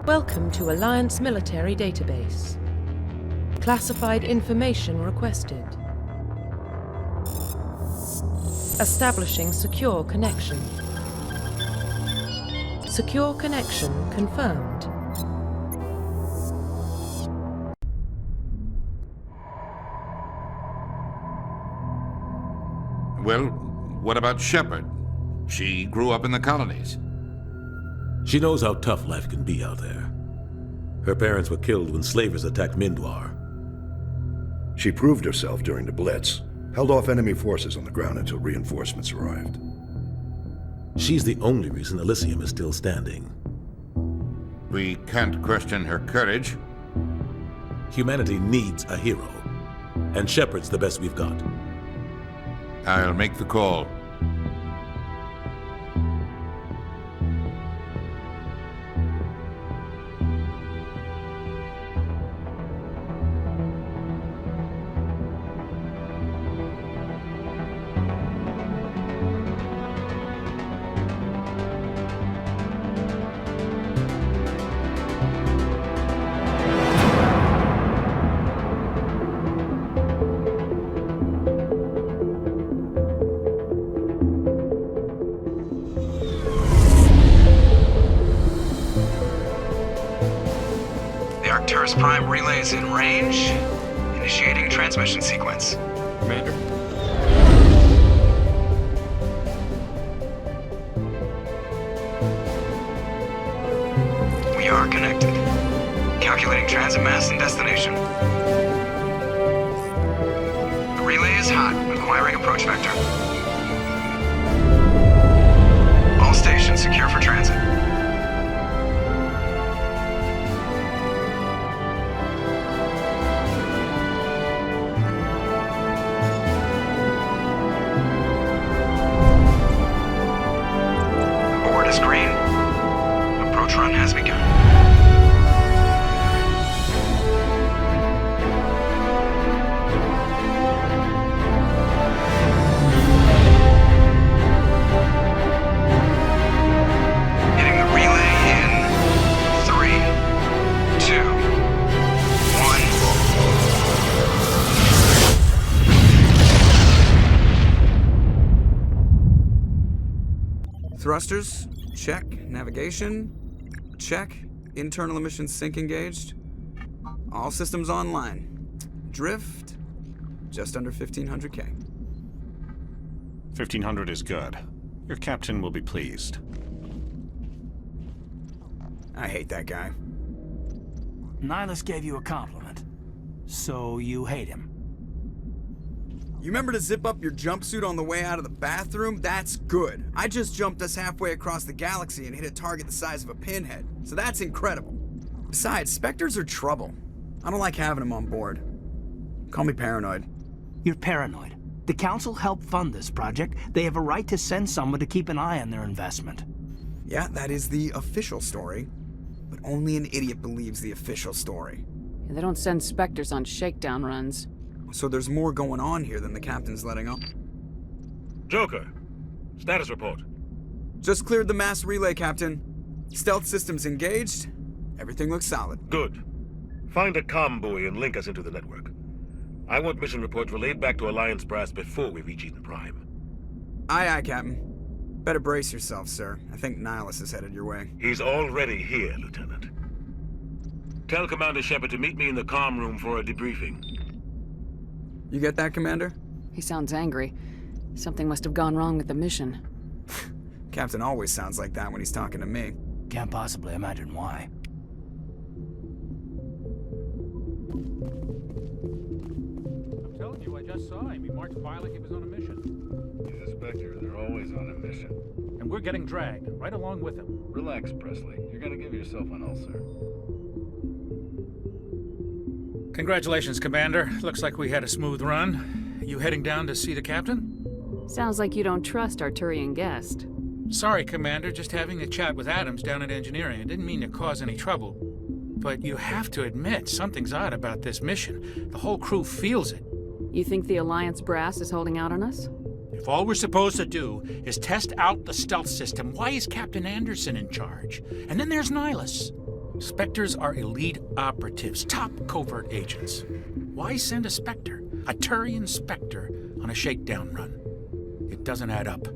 Welcome to Alliance Military Database. Classified information requested. Establishing secure connection. Secure connection confirmed. Well, what about Shepard? She grew up in the colonies. She knows how tough life can be out there. Her parents were killed when slavers attacked Mindoir. She proved herself during the Blitz, held off enemy forces on the ground until reinforcements arrived. She's the only reason Elysium is still standing. We can't question her courage. Humanity needs a hero, and Shepard's the best we've got. I'll make the call. Prime relays in range. Initiating transmission sequence. Commander? We are connected. Calculating transit mass and destination. The relay is hot, acquiring approach vector. All stations secure for transit. Thrusters, check. Navigation, check. Internal emissions sync engaged. All systems online. Drift, just under 1,500K. 1,500 is good. Your captain will be pleased. I hate that guy. Nihilus gave you a compliment, so you hate him. You remember to zip up your jumpsuit on the way out of the bathroom? That's good. I just jumped us halfway across the galaxy and hit a target the size of a pinhead, so that's incredible. Besides, Spectres are trouble. I don't like having them on board. Call me paranoid. You're paranoid. The Council helped fund this project. They have a right to send someone to keep an eye on their investment. Yeah, that is the official story. But only an idiot believes the official story. Yeah, they don't send Spectres on shakedown runs. So there's more going on here than the captain's letting on. Joker, status report. Just cleared the mass relay, Captain. Stealth systems engaged. Everything looks solid. Good. Find a comm buoy and link us into the network. I want mission reports relayed back to Alliance brass before we reach Eden Prime. Aye, aye, Captain. Better brace yourself, sir. I think Nihilus is headed your way. He's already here, Lieutenant. Tell Commander Shepard to meet me in the comm room for a debriefing. You get that, Commander? He sounds angry. Something must have gone wrong with the mission. Captain always sounds like that when he's talking to me. Can't possibly imagine why. I'm telling you, I just saw him. He marched by like he was on a mission. He's a Spectre. They're always on a mission. And we're getting dragged, right along with him. Relax, Presley. You're gonna give yourself an ulcer. Congratulations, Commander. Looks like we had a smooth run. You heading down to see the captain? Sounds like you don't trust our Turian guest. Sorry, Commander. Just having a chat with Adams down at engineering. I didn't mean to cause any trouble. But you have to admit, something's odd about this mission. The whole crew feels it. You think the Alliance brass is holding out on us? If all we're supposed to do is test out the stealth system, why is Captain Anderson in charge? And then there's Nihilus. Spectres are elite operatives, top covert agents. Why send a Spectre, a Turian Spectre, on a shakedown run? It doesn't add up.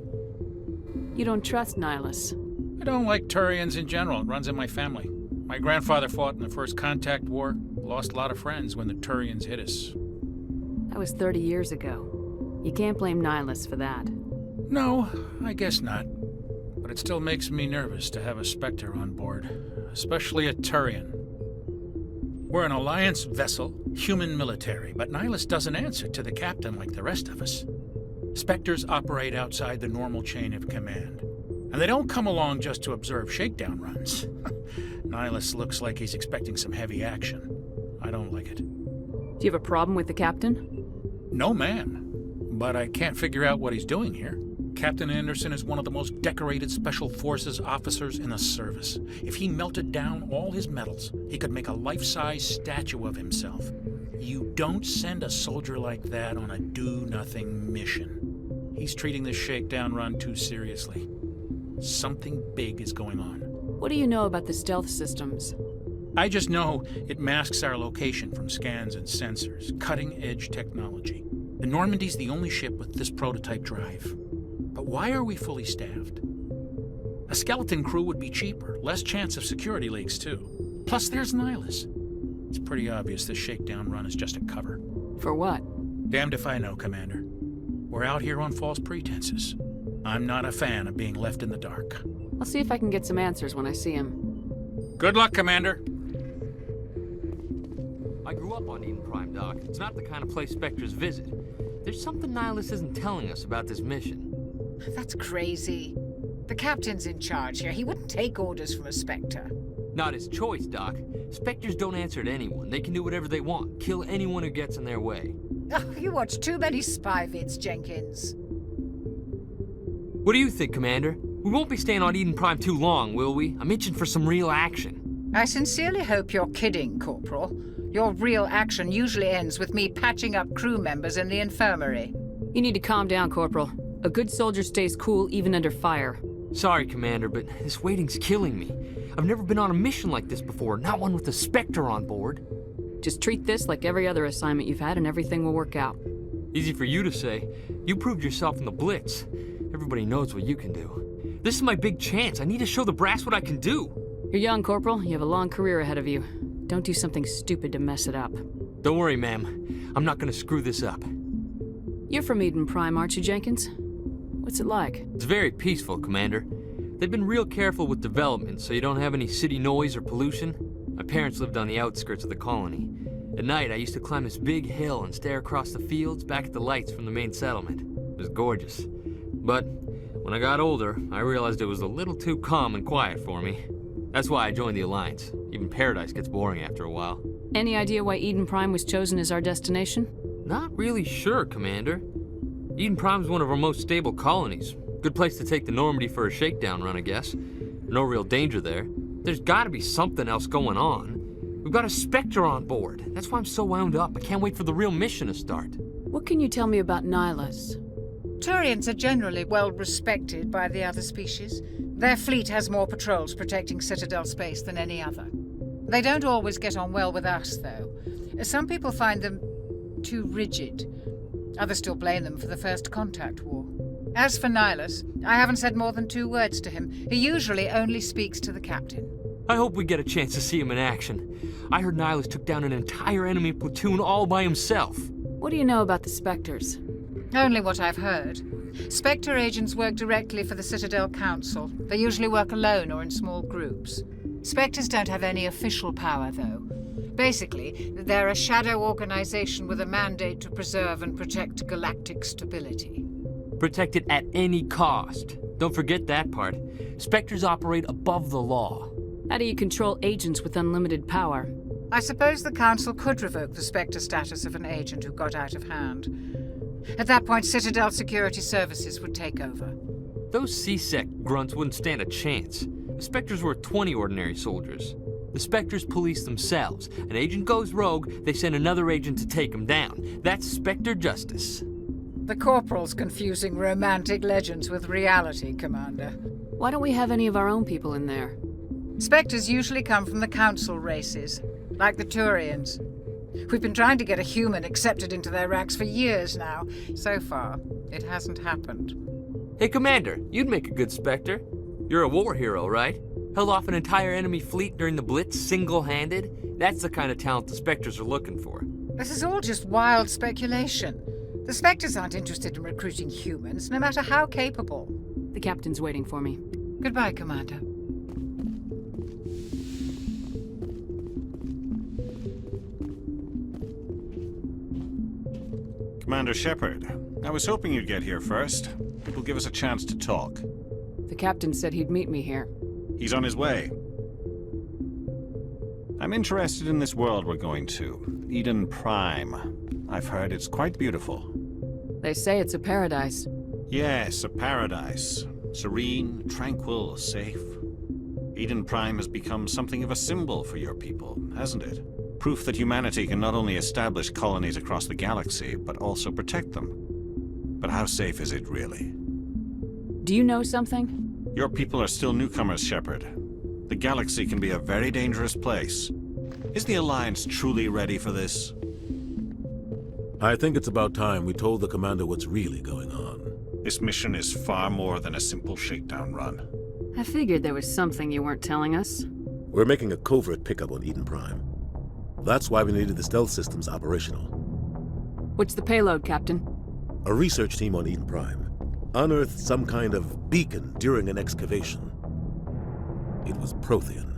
You don't trust Nihilus? I don't like Turians in general. It runs in my family. My grandfather fought in the First Contact War, lost a lot of friends when the Turians hit us. That was 30 years ago. You can't blame Nihilus for that. No, I guess not. But it still makes me nervous to have a Spectre on board, especially a Turian. We're an Alliance vessel, human military, but Nihilus doesn't answer to the captain like the rest of us. Spectres operate outside the normal chain of command. And they don't come along just to observe shakedown runs. Nihilus looks like he's expecting some heavy action. I don't like it. Do you have a problem with the captain? No, ma'am. But I can't figure out what he's doing here. Captain Anderson is one of the most decorated Special Forces officers in the service. If he melted down all his medals, he could make a life-size statue of himself. You don't send a soldier like that on a do-nothing mission. He's treating this shakedown run too seriously. Something big is going on. What do you know about the stealth systems? I just know it masks our location from scans and sensors. Cutting-edge technology. The Normandy's the only ship with this prototype drive. But why are we fully staffed? A skeleton crew would be cheaper, less chance of security leaks too. Plus there's Nihilus. It's pretty obvious this shakedown run is just a cover. For what? Damned if I know, Commander. We're out here on false pretenses. I'm not a fan of being left in the dark. I'll see if I can get some answers when I see him. Good luck, Commander. I grew up on Eden Prime, Doc. It's not the kind of place Spectres visit. There's something Nihilus isn't telling us about this mission. That's crazy. The captain's in charge here. He wouldn't take orders from a Spectre. Not his choice, Doc. Spectres don't answer to anyone. They can do whatever they want. Kill anyone who gets in their way. Oh, you watch too many spy vids, Jenkins. What do you think, Commander? We won't be staying on Eden Prime too long, will we? I'm itching for some real action. I sincerely hope you're kidding, Corporal. Your real action usually ends with me patching up crew members in the infirmary. You need to calm down, Corporal. A good soldier stays cool even under fire. Sorry, Commander, but this waiting's killing me. I've never been on a mission like this before, not one with a Spectre on board. Just treat this like every other assignment you've had and everything will work out. Easy for you to say. You proved yourself in the Blitz. Everybody knows what you can do. This is my big chance. I need to show the brass what I can do. You're young, Corporal. You have a long career ahead of you. Don't do something stupid to mess it up. Don't worry, ma'am. I'm not gonna screw this up. You're from Eden Prime, aren't you, Jenkins? What's it like? It's very peaceful, Commander. They've been real careful with development, so you don't have any city noise or pollution. My parents lived on the outskirts of the colony. At night, I used to climb this big hill and stare across the fields back at the lights from the main settlement. It was gorgeous. But when I got older, I realized it was a little too calm and quiet for me. That's why I joined the Alliance. Even Paradise gets boring after a while. Any idea why Eden Prime was chosen as our destination? Not really sure, Commander. Eden Prime's one of our most stable colonies. Good place to take the Normandy for a shakedown run, I guess. No real danger there. There's gotta be something else going on. We've got a Spectre on board. That's why I'm so wound up. I can't wait for the real mission to start. What can you tell me about Nihilus? Turians are generally well respected by the other species. Their fleet has more patrols protecting Citadel space than any other. They don't always get on well with us, though. Some people find them too rigid. Others still blame them for the First Contact War. As for Nihilus, I haven't said more than 2 words to him. He usually only speaks to the captain. I hope we get a chance to see him in action. I heard Nihilus took down an entire enemy platoon all by himself. What do you know about the Spectres? Only what I've heard. Spectre agents work directly for the Citadel Council. They usually work alone or in small groups. Spectres don't have any official power, though. Basically, they're a shadow organization with a mandate to preserve and protect galactic stability. Protect it at any cost. Don't forget that part. Spectres operate above the law. How do you control agents with unlimited power? I suppose the Council could revoke the Spectre status of an agent who got out of hand. At that point, Citadel Security Services would take over. Those C-Sec grunts wouldn't stand a chance. The Spectres were 20 ordinary soldiers. The Spectres police themselves. An agent goes rogue, they send another agent to take him down. That's Spectre justice. The Corporal's confusing romantic legends with reality, Commander. Why don't we have any of our own people in there? Spectres usually come from the Council races, like the Turians. We've been trying to get a human accepted into their ranks for years now. So far, it hasn't happened. Hey, Commander, you'd make a good Spectre. You're a war hero, right? Held off an entire enemy fleet during the Blitz single-handed? That's the kind of talent the Spectres are looking for. This is all just wild speculation. The Spectres aren't interested in recruiting humans, no matter how capable. The captain's waiting for me. Goodbye, Commander. Commander Shepard, I was hoping you'd get here first. It will give us a chance to talk. The captain said he'd meet me here. He's on his way. I'm interested in this world we're going to, Eden Prime. I've heard it's quite beautiful. They say it's a paradise. Yes, a paradise. Serene, tranquil, safe. Eden Prime has become something of a symbol for your people, hasn't it? Proof that humanity can not only establish colonies across the galaxy, but also protect them. But how safe is it, really? Do you know something? Your people are still newcomers, Shepard. The galaxy can be a very dangerous place. Is the Alliance truly ready for this? I think it's about time we told the commander what's really going on. This mission is far more than a simple shakedown run. I figured there was something you weren't telling us. We're making a covert pickup on Eden Prime. That's why we needed the stealth systems operational. What's the payload, Captain? A research team on Eden Prime unearthed some kind of beacon during an excavation. It was Prothean.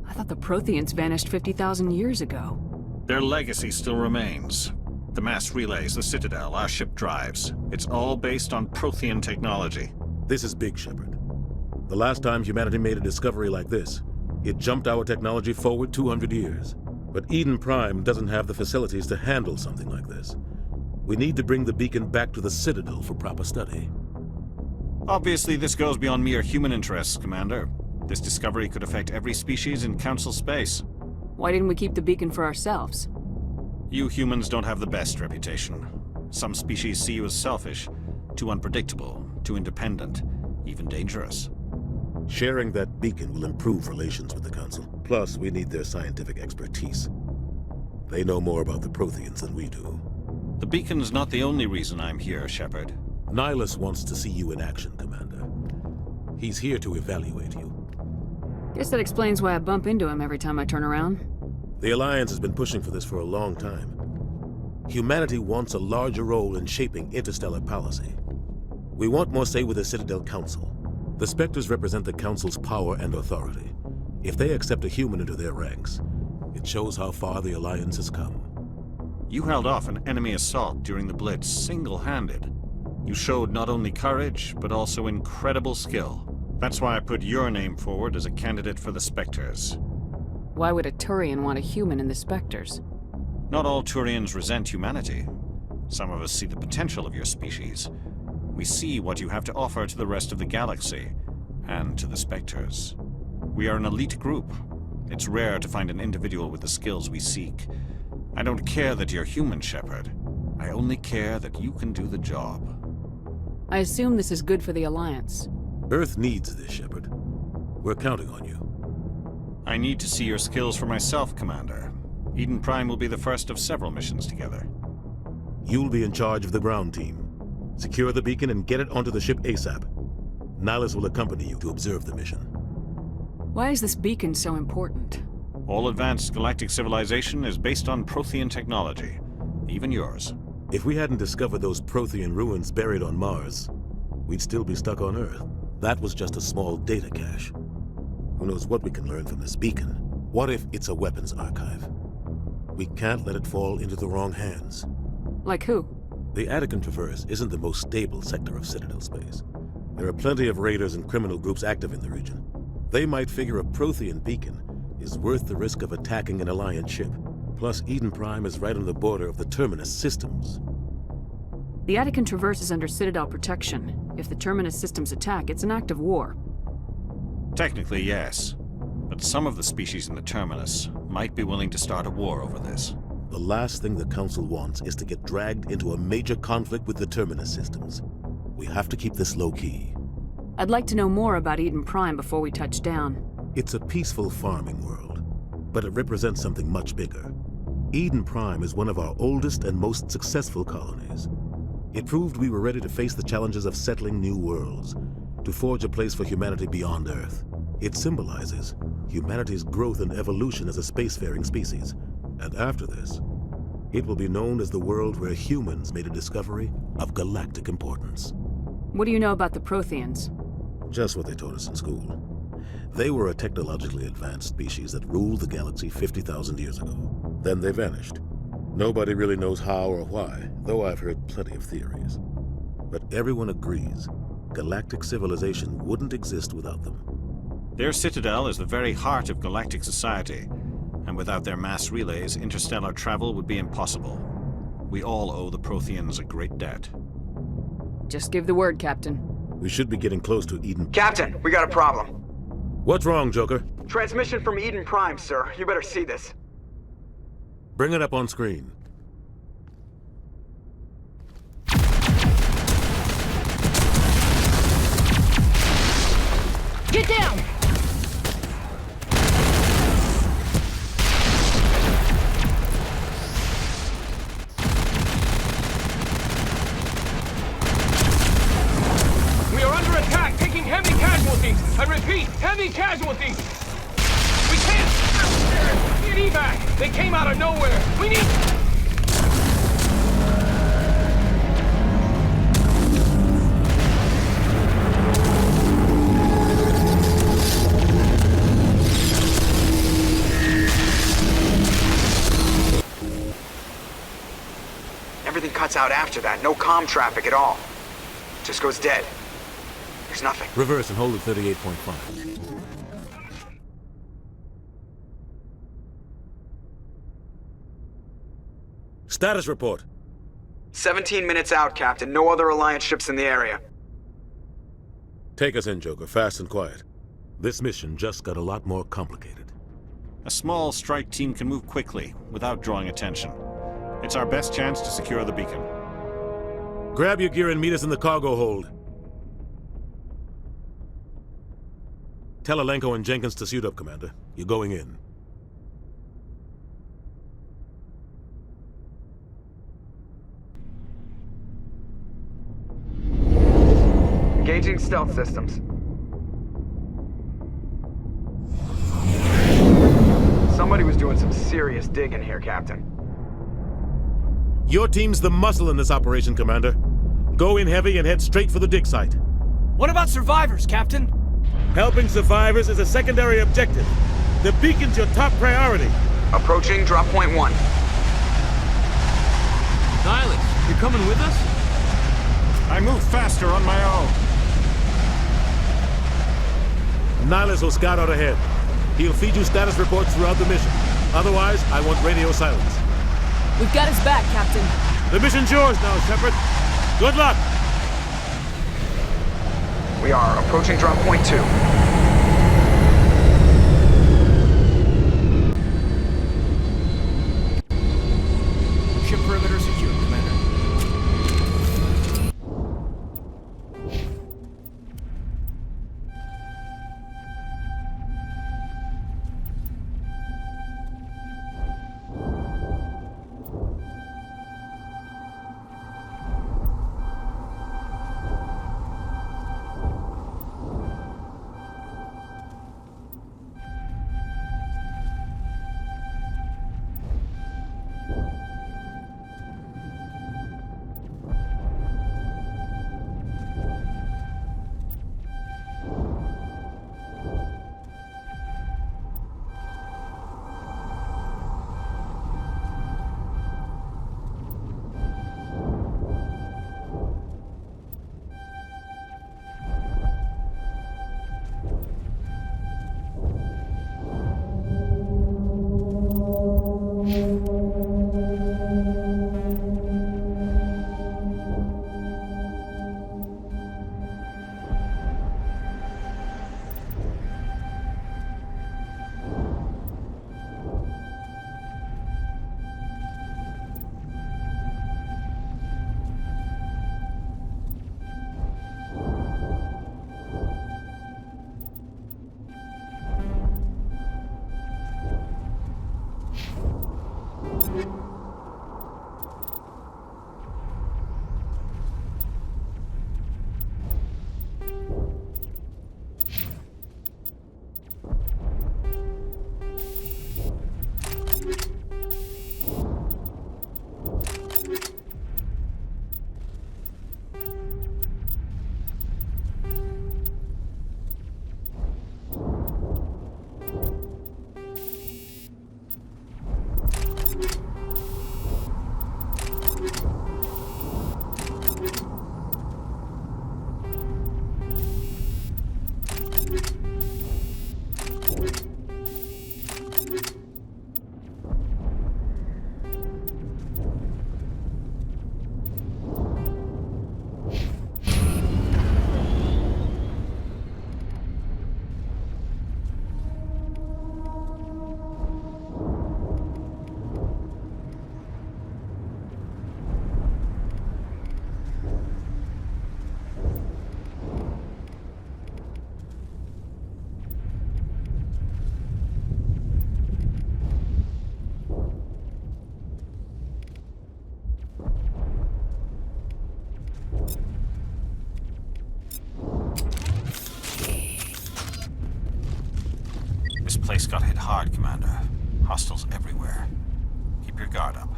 I thought the Protheans vanished 50,000 years ago. Their legacy still remains. The mass relays, the Citadel, our ship drives. It's all based on Prothean technology. This is big, Shepard. The last time humanity made a discovery like this, it jumped our technology forward 200 years. But Eden Prime doesn't have the facilities to handle something like this. We need to bring the beacon back to the Citadel for proper study. Obviously, this goes beyond mere human interests, Commander. This discovery could affect every species in Council space. Why didn't we keep the beacon for ourselves? You humans don't have the best reputation. Some species see you as selfish, too unpredictable, too independent, even dangerous. Sharing that beacon will improve relations with the Council. Plus, we need their scientific expertise. They know more about the Protheans than we do. The beacon's not the only reason I'm here, Shepard. Nihilus wants to see you in action, Commander. He's here to evaluate you. Guess that explains why I bump into him every time I turn around. The Alliance has been pushing for this for a long time. Humanity wants a larger role in shaping interstellar policy. We want more say with the Citadel Council. The Spectres represent the Council's power and authority. If they accept a human into their ranks, it shows how far the Alliance has come. You held off an enemy assault during the Blitz single-handed. You showed not only courage, but also incredible skill. That's why I put your name forward as a candidate for the Spectres. Why would a Turian want a human in the Spectres? Not all Turians resent humanity. Some of us see the potential of your species. We see what you have to offer to the rest of the galaxy, and to the Spectres. We are an elite group. It's rare to find an individual with the skills we seek. I don't care that you're human, Shepard. I only care that you can do the job. I assume this is good for the Alliance. Earth needs this, Shepard. We're counting on you. I need to see your skills for myself, Commander. Eden Prime will be the first of several missions together. You'll be in charge of the ground team. Secure the beacon and get it onto the ship ASAP. Nihilus will accompany you to observe the mission. Why is this beacon so important? All advanced galactic civilization is based on Prothean technology. Even yours. If we hadn't discovered those Prothean ruins buried on Mars, we'd still be stuck on Earth. That was just a small data cache. Who knows what we can learn from this beacon? What if it's a weapons archive? We can't let it fall into the wrong hands. Like who? The Attican Traverse isn't the most stable sector of Citadel space. There are plenty of raiders and criminal groups active in the region. They might figure a Prothean beacon is worth the risk of attacking an Alliance ship. Plus, Eden Prime is right on the border of the Terminus Systems. The Attican Traverse is under Citadel protection. If the Terminus Systems attack, it's an act of war. Technically, yes. But some of the species in the Terminus might be willing to start a war over this. The last thing the Council wants is to get dragged into a major conflict with the Terminus Systems. We have to keep this low-key. I'd like to know more about Eden Prime before we touch down. It's a peaceful farming world, but it represents something much bigger. Eden Prime is one of our oldest and most successful colonies. It proved we were ready to face the challenges of settling new worlds, to forge a place for humanity beyond Earth. It symbolizes humanity's growth and evolution as a spacefaring species. And after this, it will be known as the world where humans made a discovery of galactic importance. What do you know about the Protheans? Just what they taught us in school. They were a technologically advanced species that ruled the galaxy 50,000 years ago. Then they vanished. Nobody really knows how or why, though I've heard plenty of theories. But everyone agrees galactic civilization wouldn't exist without them. Their citadel is the very heart of galactic society, and without their mass relays, interstellar travel would be impossible. We all owe the Protheans a great debt. Just give the word, Captain. We should be getting close to Eden. Captain, we got a problem. What's wrong, Joker? Transmission from Eden Prime, sir. You better see this. Bring it up on screen. Get down! We are under attack, taking heavy casualties. I repeat, heavy casualties. We can't get evac. They came out of nowhere. We need... Everything cuts out after that. No comm traffic at all. Just goes dead. There's nothing. Reverse and hold at 38.5. Status report. 17 minutes out, Captain. No other Alliance ships in the area. Take us in, Joker, fast and quiet. This mission just got a lot more complicated. A small strike team can move quickly, without drawing attention. It's our best chance to secure the beacon. Grab your gear and meet us in the cargo hold. Tell Alenko and Jenkins to suit up, Commander. You're going in. Engaging stealth systems. Somebody was doing some serious digging here, Captain. Your team's the muscle in this operation, Commander. Go in heavy and head straight for the dig site. What about survivors, Captain? Helping survivors is a secondary objective. The beacon's your top priority. Approaching drop point 1. Nihilus, you're coming with us? I move faster on my own. Nihilus will scout out ahead. He'll feed you status reports throughout the mission. Otherwise, I want radio silence. We've got his back, Captain. The mission's yours now, Shepard. Good luck! We are approaching drop point 2. Ship perimeter secured, Commander. hard, Commander. Hostiles everywhere. Keep your guard up.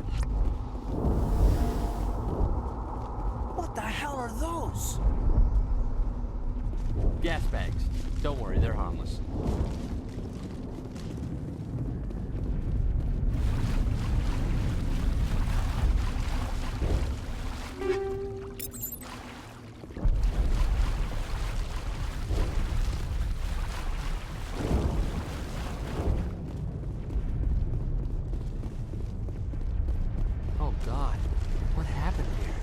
What the hell are those? Gas bags. Don't worry, they're harmless. Oh God, what happened here?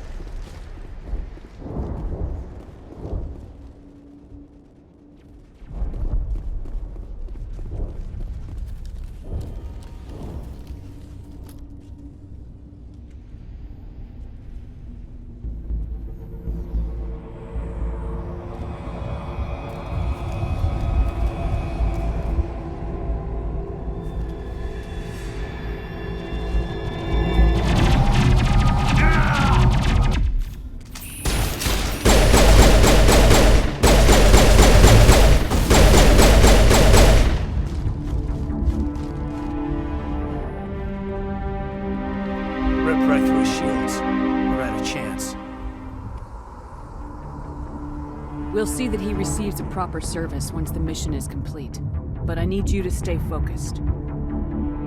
We'll see that he receives a proper service once the mission is complete. But I need you to stay focused.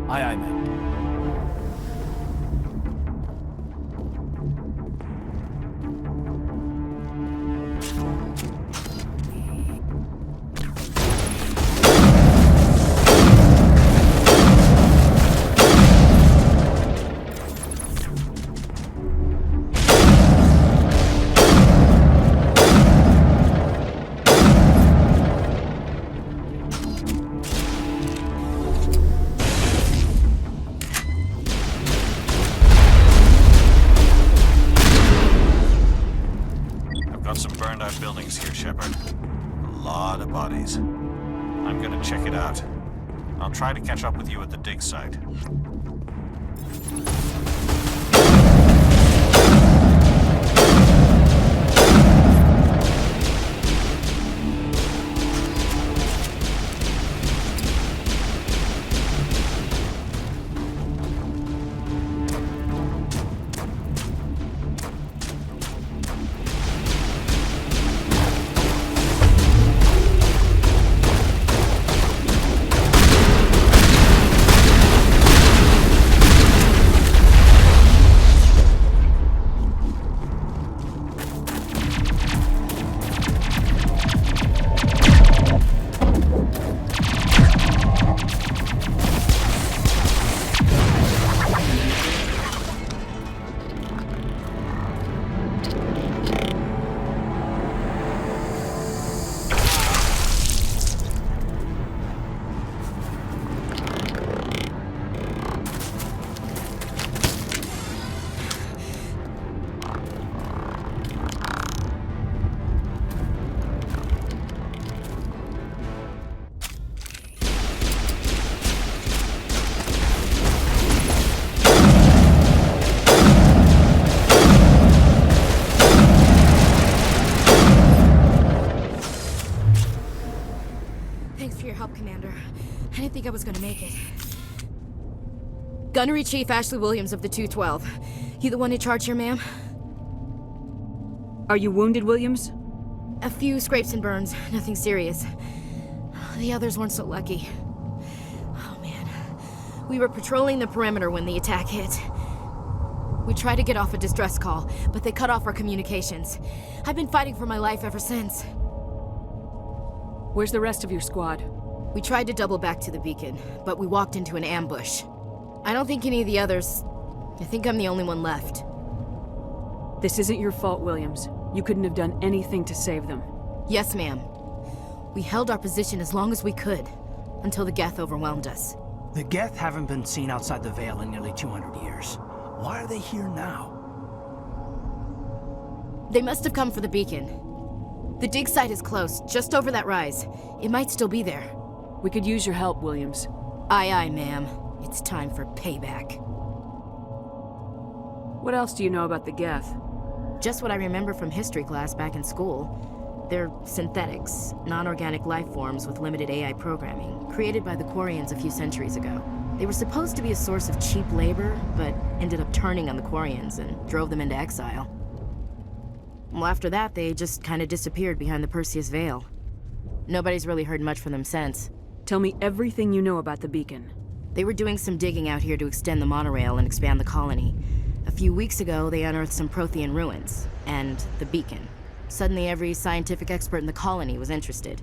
Aye, aye, ma'am. Buildings here, Shepard. A lot of bodies. I'm gonna check it out. I'll try to catch up with you at the dig site. I didn't think I was gonna make it. Gunnery Chief Ashley Williams of the 212. You the one in charge here, ma'am? Are you wounded, Williams? A few scrapes and burns, nothing serious. The others weren't so lucky. Oh man. We were patrolling the perimeter when the attack hit. We tried to get off a distress call, but they cut off our communications. I've been fighting for my life ever since. Where's the rest of your squad? We tried to double back to the beacon, but we walked into an ambush. I don't think any of the others... I think I'm the only one left. This isn't your fault, Williams. You couldn't have done anything to save them. Yes, ma'am. We held our position as long as we could, until the Geth overwhelmed us. The Geth haven't been seen outside the Veil in nearly 200 years. Why are they here now? They must have come for the beacon. The dig site is close, just over that rise. It might still be there. We could use your help, Williams. Aye, aye, ma'am. It's time for payback. What else do you know about the Geth? Just what I remember from history class back in school. They're synthetics, non-organic life forms with limited AI programming, created by the Quarians a few centuries ago. They were supposed to be a source of cheap labor, but ended up turning on the Quarians and drove them into exile. Well, after that, they just kind of disappeared behind the Perseus Veil. Nobody's really heard much from them since. Tell me everything you know about the beacon. They were doing some digging out here to extend the monorail and expand the colony. A few weeks ago, they unearthed some Prothean ruins, and the beacon. Suddenly, every scientific expert in the colony was interested.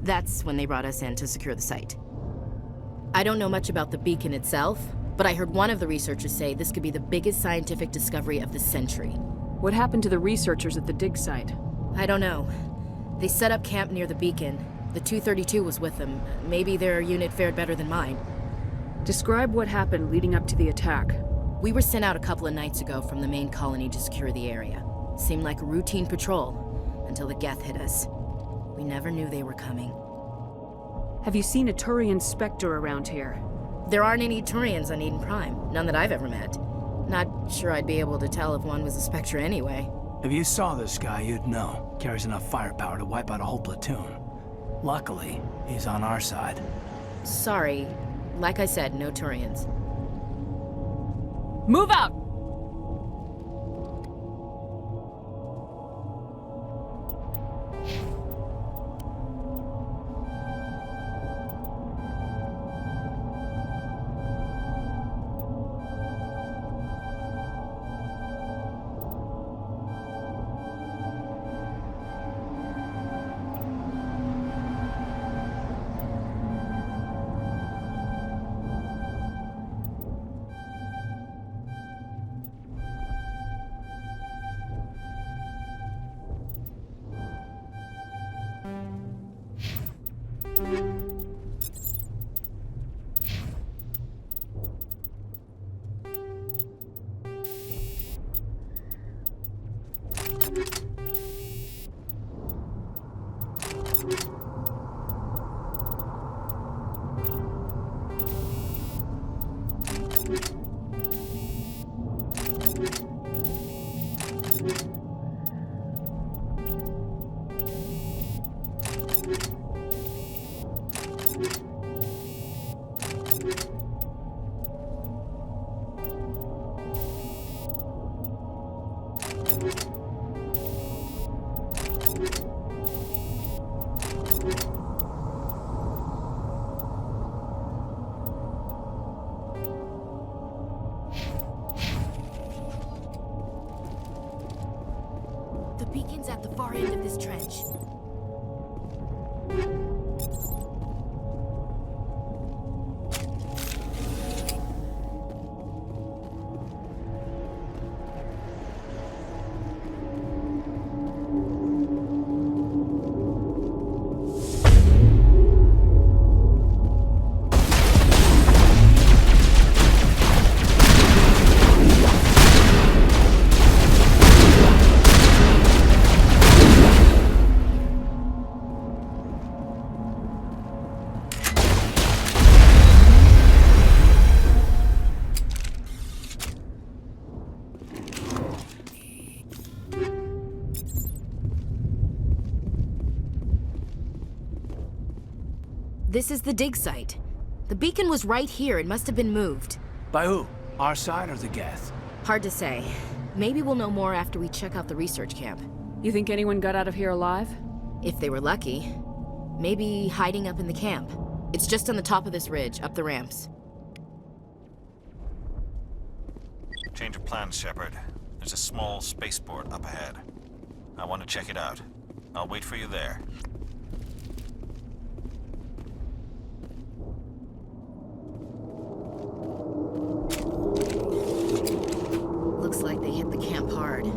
That's when they brought us in to secure the site. I don't know much about the beacon itself, but I heard one of the researchers say this could be the biggest scientific discovery of the century. What happened to the researchers at the dig site? I don't know. They set up camp near the beacon. The 232 was with them. Maybe their unit fared better than mine. Describe what happened leading up to the attack. We were sent out a couple of nights ago from the main colony to secure the area. Seemed like a routine patrol, until the Geth hit us. We never knew they were coming. Have you seen a Turian Spectre around here? There aren't any Turians on Eden Prime. None that I've ever met. Not sure I'd be able to tell if one was a Spectre anyway. If you saw this guy, you'd know. Carries enough firepower to wipe out a whole platoon. Luckily, he's on our side. Sorry. Like I said, no Turians. Move out! The beacon's at the far end of this trench. This is the dig site. The beacon was right here. It must have been moved. By who? Our side or the Geth? Hard to say. Maybe we'll know more after we check out the research camp. You think anyone got out of here alive? If they were lucky. Maybe hiding up in the camp. It's just on the top of this ridge, up the ramps. Change of plans, Shepard. There's a small spaceport up ahead. I want to check it out. I'll wait for you there. Looks like they hit the camp hard.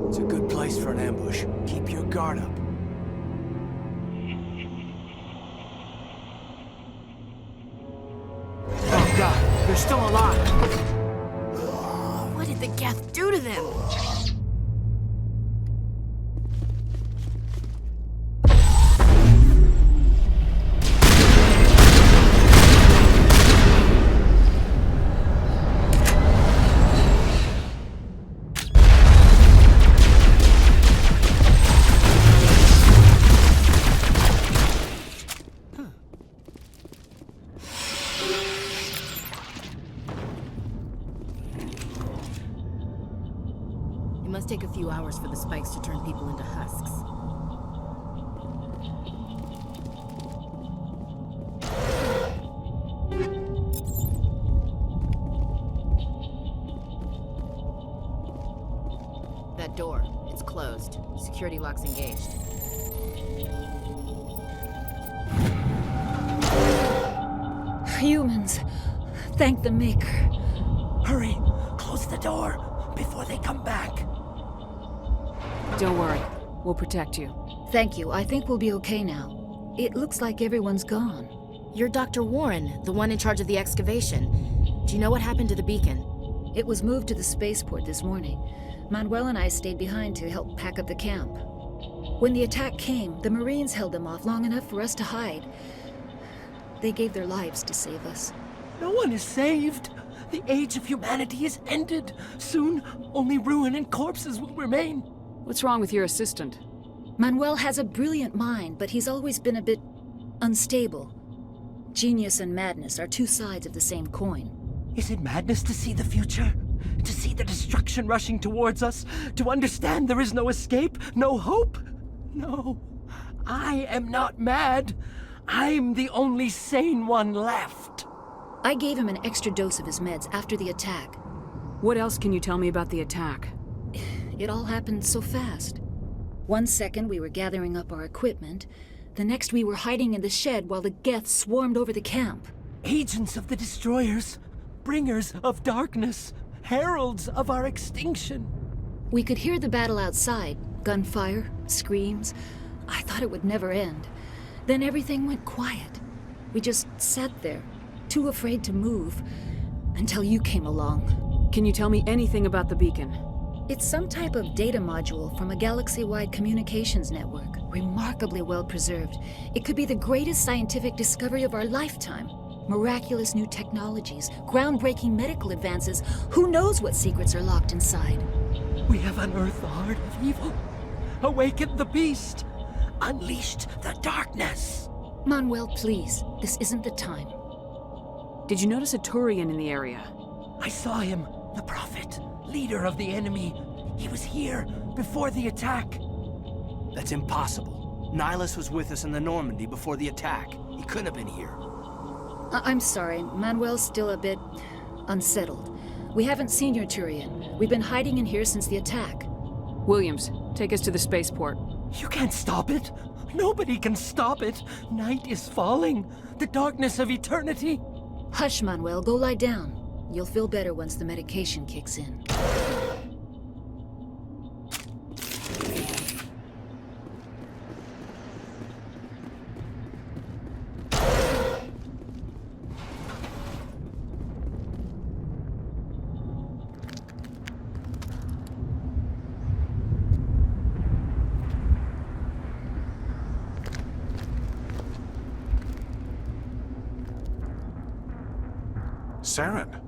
It's a good place for an ambush. Keep your guard up. Oh god, they're still alive! What did the Geth do to them? must take a few hours for the spikes to turn people into husks. That door, it's closed. Security lock's engaged. Humans, thank the Maker. Hurry, close the door before they come back. Don't worry, we'll protect you. Thank you, I think we'll be okay now. It looks like everyone's gone. You're Dr. Warren, the one in charge of the excavation. Do you know what happened to the beacon? It was moved to the spaceport this morning. Manuel and I stayed behind to help pack up the camp. When the attack came, the Marines held them off long enough for us to hide. They gave their lives to save us. No one is saved. The age of humanity is ended. Soon, only ruin and corpses will remain. What's wrong with your assistant? Manuel has a brilliant mind, but he's always been a bit unstable. Genius and madness are two sides of the same coin. Is it madness to see the future? To see the destruction rushing towards us? To understand there is no escape? No hope? No. I am not mad. I'm the only sane one left. I gave him an extra dose of his meds after the attack. What else can you tell me about the attack? It all happened so fast. 1 second we were gathering up our equipment. The next we were hiding in the shed while the Geth swarmed over the camp. Agents of the destroyers. Bringers of darkness. Heralds of our extinction. We could hear the battle outside. Gunfire, screams. I thought it would never end. Then everything went quiet. We just sat there, too afraid to move, until you came along. Can you tell me anything about the beacon? It's some type of data module from a galaxy-wide communications network, remarkably well preserved. It could be the greatest scientific discovery of our lifetime. Miraculous new technologies, groundbreaking medical advances. Who knows what secrets are locked inside? We have unearthed the heart of evil, awakened the beast, unleashed the darkness. Manuel, please, this isn't the time. Did you notice a Turian in the area? I saw him, the Prophet, leader of the enemy. He was here before the attack. That's impossible. Nihilus was with us in the Normandy before the attack. He couldn't have been here. I'm sorry, Manuel's still a bit unsettled. We haven't seen your Turian. We've been hiding in here since the attack. Williams, take us to the spaceport. You can't stop it. Nobody can stop it. Night is falling. The darkness of eternity. Hush, Manuel. Go lie down. You'll feel better once the medication kicks in. Saren.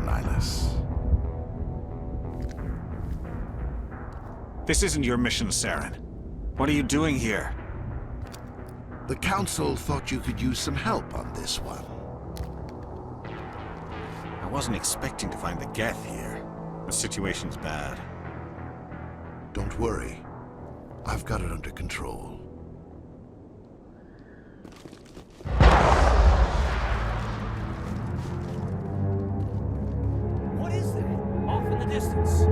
Nihilus. This isn't your mission, Saren. What are you doing here? The Council thought you could use some help on this one. I wasn't expecting to find the Geth here. The situation's bad. Don't worry. I've got it under control. What is that? Off in the distance.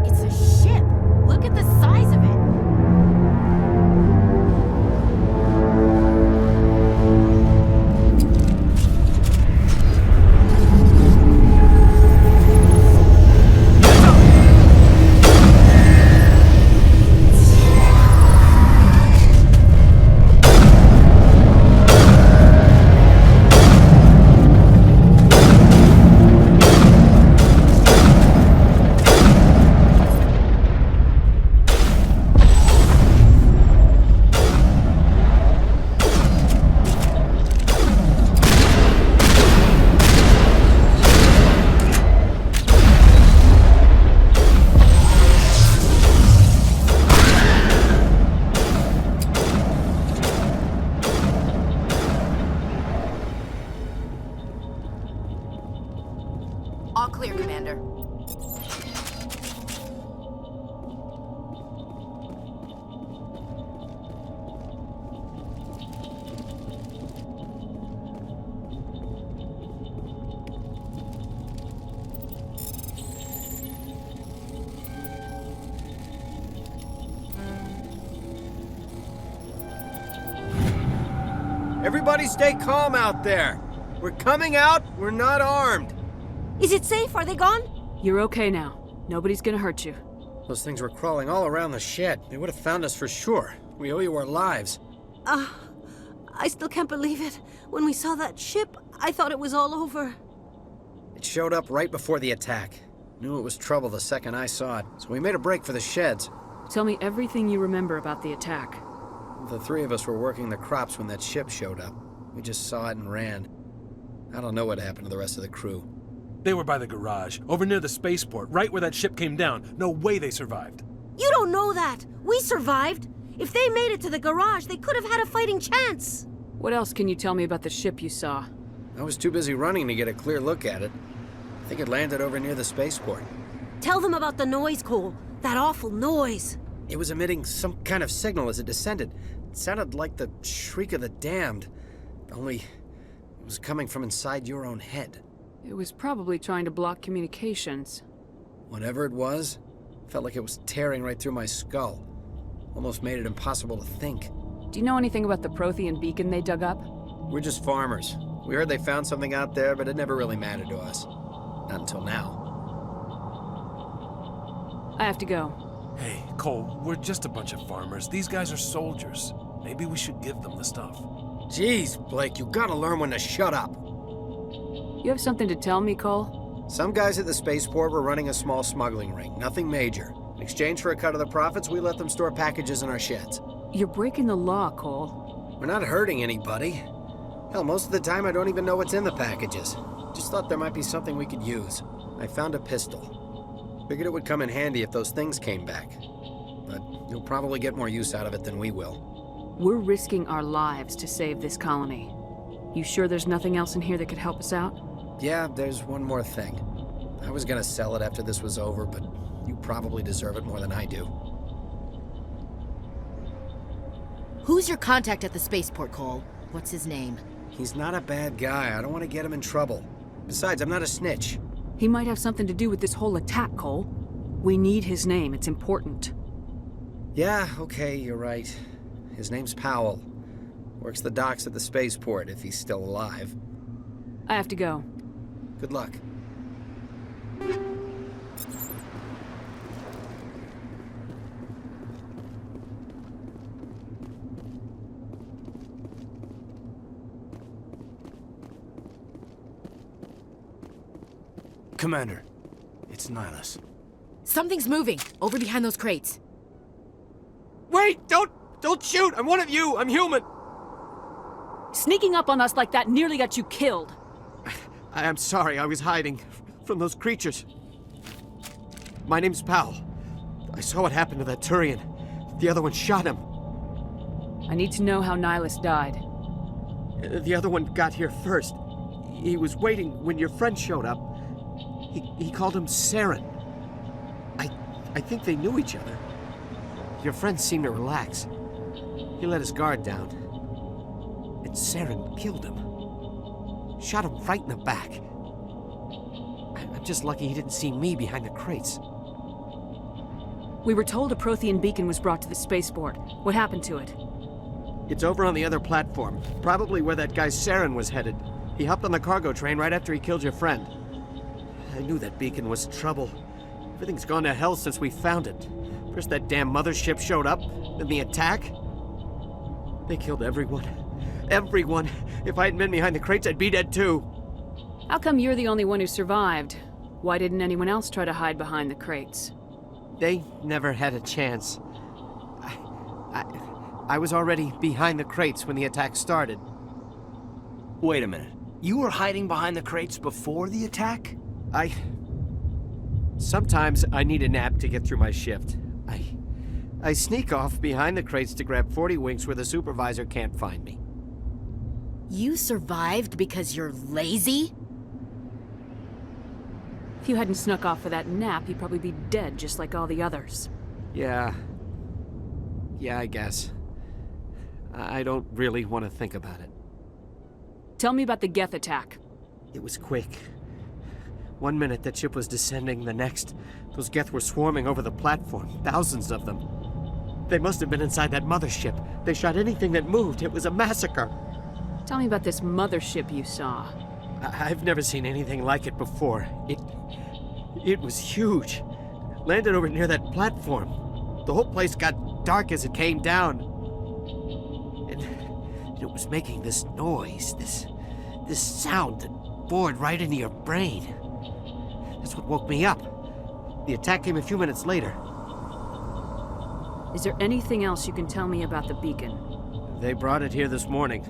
It's a ship! Look at the size of it! Everybody stay calm out there. We're coming out, we're not armed. Is it safe? Are they gone? You're okay now. Nobody's gonna hurt you. Those things were crawling all around the shed. They would have found us for sure. We owe you our lives. I still can't believe it. When we saw that ship, I thought it was all over. It showed up right before the attack. Knew it was trouble the second I saw it, so we made a break for the sheds. Tell me everything you remember about the attack. The three of us were working the crops when that ship showed up. We just saw it and ran. I don't know what happened to the rest of the crew. They were by the garage, over near the spaceport, right where that ship came down. No way they survived. You don't know that. We survived. If they made it to the garage, they could have had a fighting chance. What else can you tell me about the ship you saw? I was too busy running to get a clear look at it. I think it landed over near the spaceport. Tell them about the noise, Cole. That awful noise. It was emitting some kind of signal as it descended. It sounded like the shriek of the damned. Only it was coming from inside your own head. It was probably trying to block communications. Whatever it was, felt like it was tearing right through my skull. Almost made it impossible to think. Do you know anything about the Prothean beacon they dug up? We're just farmers. We heard they found something out there, but it never really mattered to us. Not until now. I have to go. Hey, Cole, we're just a bunch of farmers. These guys are soldiers. Maybe we should give them the stuff. Jeez, Blake, you gotta learn when to shut up. You have something to tell me, Cole? Some guys at the spaceport were running a small smuggling ring, nothing major. In exchange for a cut of the profits, we let them store packages in our sheds. You're breaking the law, Cole. We're not hurting anybody. Hell, most of the time I don't even know what's in the packages. Just thought there might be something we could use. I found a pistol. Figured it would come in handy if those things came back. But you'll probably get more use out of it than we will. We're risking our lives to save this colony. You sure there's nothing else in here that could help us out? Yeah, there's one more thing. I was gonna sell it after this was over, but you probably deserve it more than I do. Who's your contact at the spaceport, Cole? What's his name? He's not a bad guy. I don't want to get him in trouble. Besides, I'm not a snitch. He might have something to do with this whole attack, Cole. We need his name. It's important. Yeah, okay, you're right. His name's Powell. Works the docks at the spaceport, if he's still alive. I have to go. Good luck. Commander, it's Nihilus. Something's moving, over behind those crates. Wait! Don't shoot! I'm one of you! I'm human! Sneaking up on us like that nearly got you killed. I'm sorry, I was hiding from those creatures. My name's Powell. I saw what happened to that Turian. The other one shot him. I need to know how Nihilus died. The other one got here first. He was waiting when your friend showed up. He called him Saren. I think they knew each other. Your friend seemed to relax. He let his guard down. And Saren killed him. Shot him right in the back. I'm just lucky he didn't see me behind the crates. We were told a Prothean beacon was brought to the spaceport. What happened to it? It's over on the other platform. Probably where that guy Saren was headed. He hopped on the cargo train right after he killed your friend. I knew that beacon was trouble. Everything's gone to hell since we found it. First that damn mothership showed up, then the attack. They killed everyone. Everyone! If I hadn't been behind the crates, I'd be dead too. How come you're the only one who survived? Why didn't anyone else try to hide behind the crates? They never had a chance. I was already behind the crates when the attack started. Wait a minute. You were hiding behind the crates before the attack? Sometimes I need a nap to get through my shift. I sneak off behind the crates to grab 40 winks where the supervisor can't find me. You survived because you're lazy? If you hadn't snuck off for that nap, you'd probably be dead just like all the others. Yeah, I guess. I don't really want to think about it. Tell me about the Geth attack. It was quick. 1 minute that ship was descending, the next, those Geth were swarming over the platform, thousands of them. They must have been inside that mothership. They shot anything that moved. It was a massacre. Tell me about this mothership you saw. I've never seen anything like it before. It was huge. Landed over near that platform. The whole place got dark as it came down. And it was making this noise, this sound that bored right into your brain. That's what woke me up. The attack came a few minutes later. Is there anything else you can tell me about the beacon? They brought it here this morning.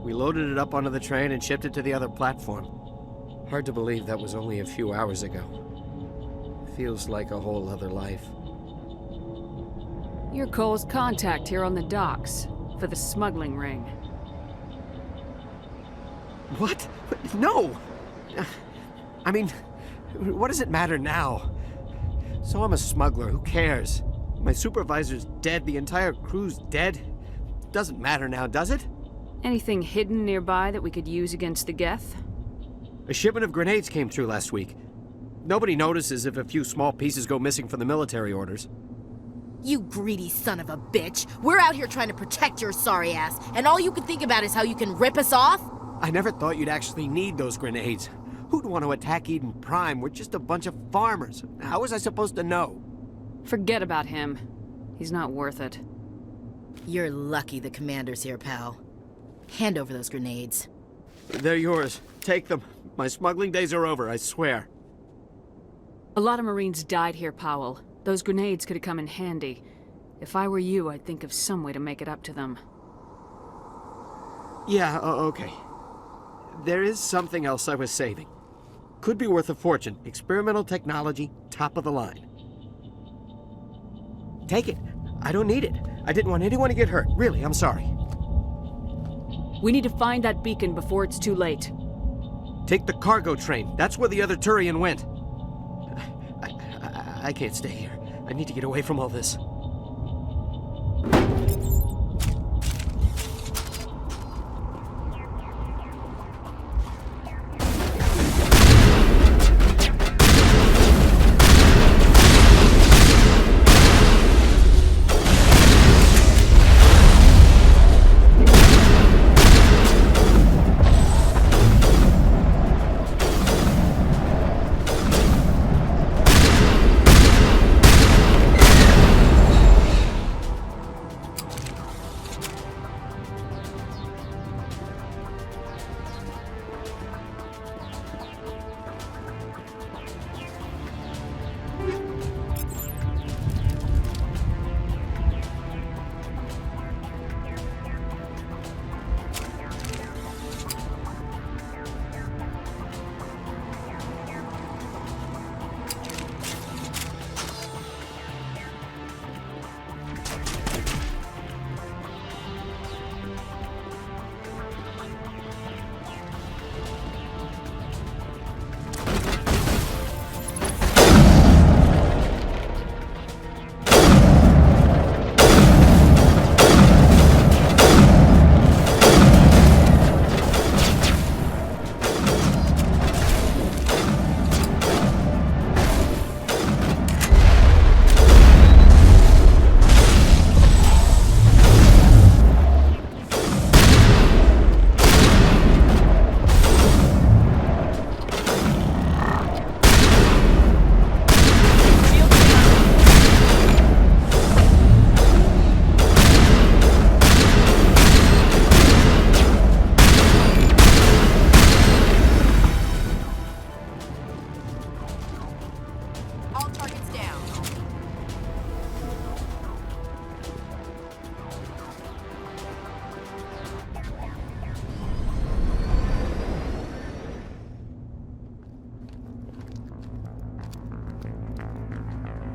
We loaded it up onto the train and shipped it to the other platform. Hard to believe that was only a few hours ago. Feels like a whole other life. You're Cole's contact here on the docks, for the smuggling ring. What? No! I mean, what does it matter now? So I'm a smuggler, who cares? My supervisor's dead, the entire crew's dead. Doesn't matter now, does it? Anything hidden nearby that we could use against the Geth? A shipment of grenades came through last week. Nobody notices if a few small pieces go missing from the military orders. You greedy son of a bitch. We're out here trying to protect your sorry ass, and all you can think about is how you can rip us off? I never thought you'd actually need those grenades. Who'd want to attack Eden Prime? We're just a bunch of farmers. How was I supposed to know? Forget about him. He's not worth it. You're lucky the commander's here, pal. Hand over those grenades. They're yours. Take them. My smuggling days are over, I swear. A lot of Marines died here, Powell. Those grenades could have come in handy. If I were you, I'd think of some way to make it up to them. Yeah, okay. There is something else I was saving. Could be worth a fortune. Experimental technology, top of the line. Take it. I don't need it. I didn't want anyone to get hurt. Really, I'm sorry. We need to find that beacon before it's too late. Take the cargo train. That's where the other Turian went. I can't stay here. I need to get away from all this.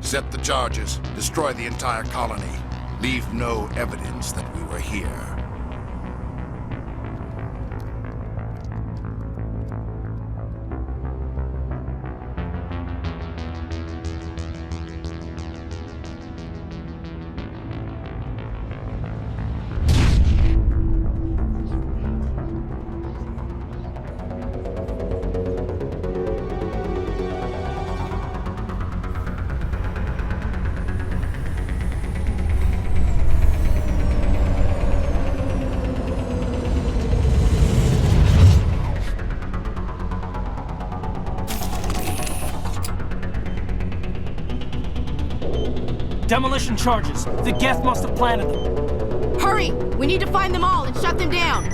Set the charges. Destroy the entire colony. Leave no evidence that we were here. Demolition charges. The Geth must have planted them. Hurry! We need to find them all and shut them down!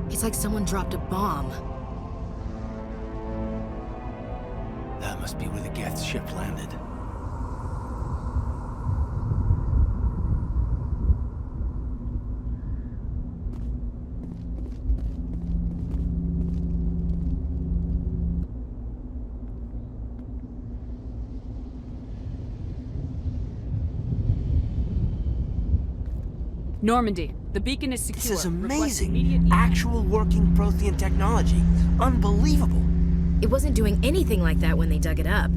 It's like someone dropped a bomb. That must be where the Geth ship landed. Normandy, the beacon is secure. This is amazing. Actual working Prothean technology. Unbelievable. It wasn't doing anything like that when they dug it up.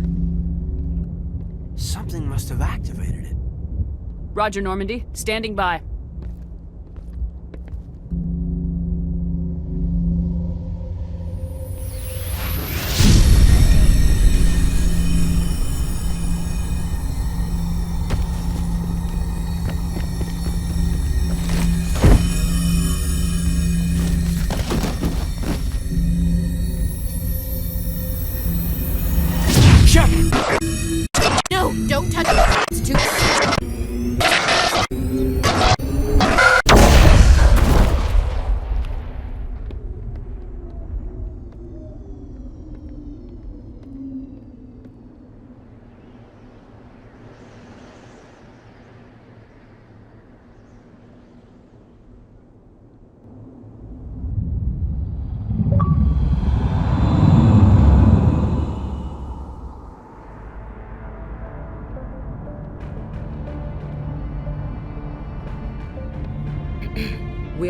Something must have activated it. Roger, Normandy. Standing by. No, don't touch it. It's too...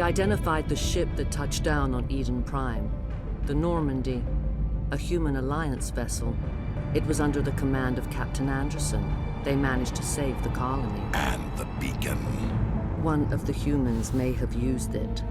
identified the ship that touched down on Eden Prime. The Normandy, a human alliance vessel. It was under the command of Captain Anderson. They managed to save the colony. And the beacon. One of the humans may have used it.